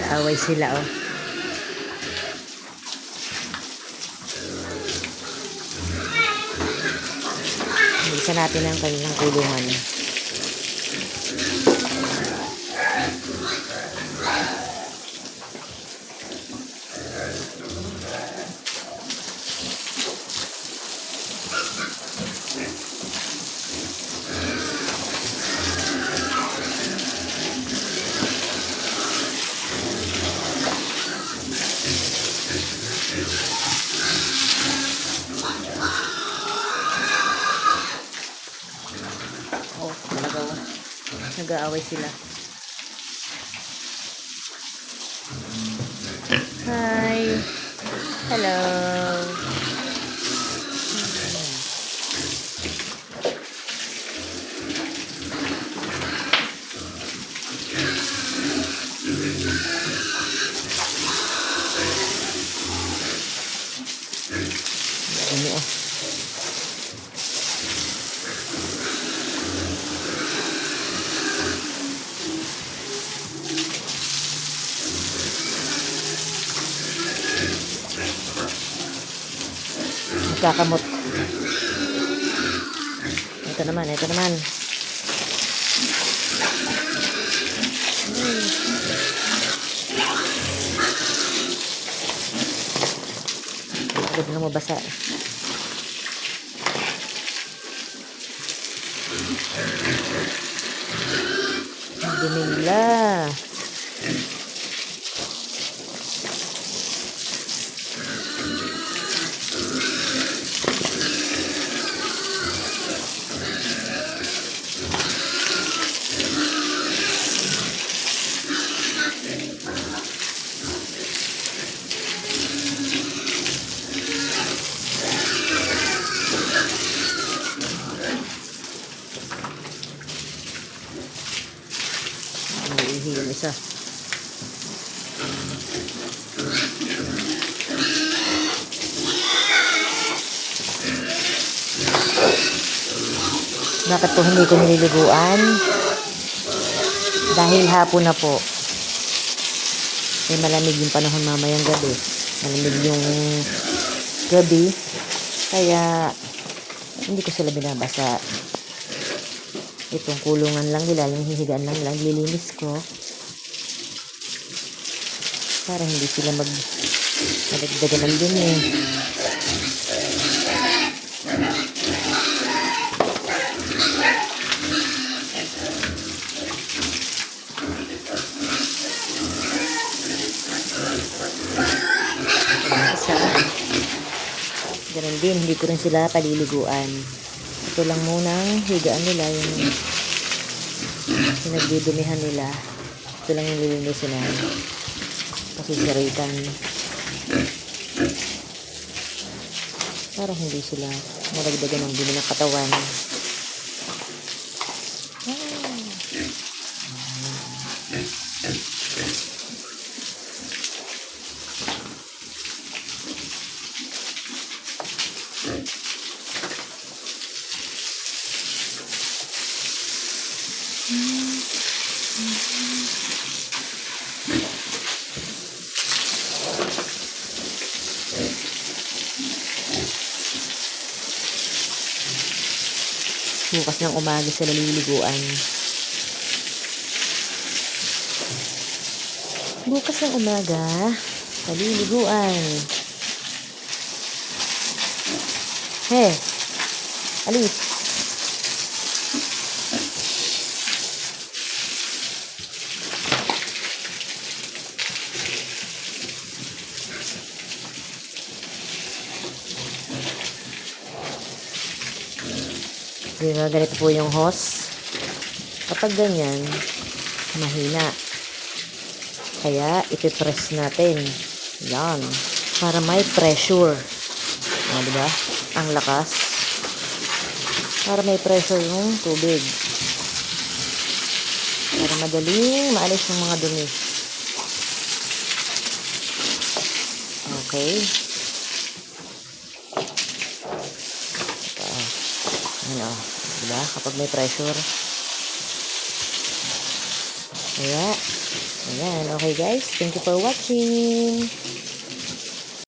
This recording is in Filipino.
Nag-aaway sila, oh. Bilisan natin ang kanilang kulungan. Oh, talaga, oh. Nag-aaway sila. Hi. Hello. Ini, oh. Kakamot. Ito naman, ito naman. Agad na mabasa. Dumi nila. Ihi yung isa. Bakit po hindi ko nililiguan? Dahil hapon na po. Eh, malamig yung panahon mamayang gabi. Malamig yung gabi. Kaya hindi ko sila binabasa. Itong kulungan lang nila, yung hihigaan lang nila, lilinis ko para hindi sila madagdagan ng dumi. Isa, ganun din, hindi ko rin sila paliliguan. Ito lang munang higaan nila, yung pinagdidumihan nila. Ito lang yung lilinisin na pasisiritan para hindi sila madagdagan ng dumi ng katawan. Bukas ng umaga sila liliguan. Bukas ng umaga, paliliguan. Hey, alis. Diba, ganito po yung hose. Kapag ganyan, mahina. Kaya, ipipress natin. Yan. Para may pressure. Diba? Ang lakas. Para may pressure yung tubig. Para madaling maalis yung mga dumi. Okay. Ano, diba? Kapag may pressure. Kaya, ayan, Okay guys, thank you for watching.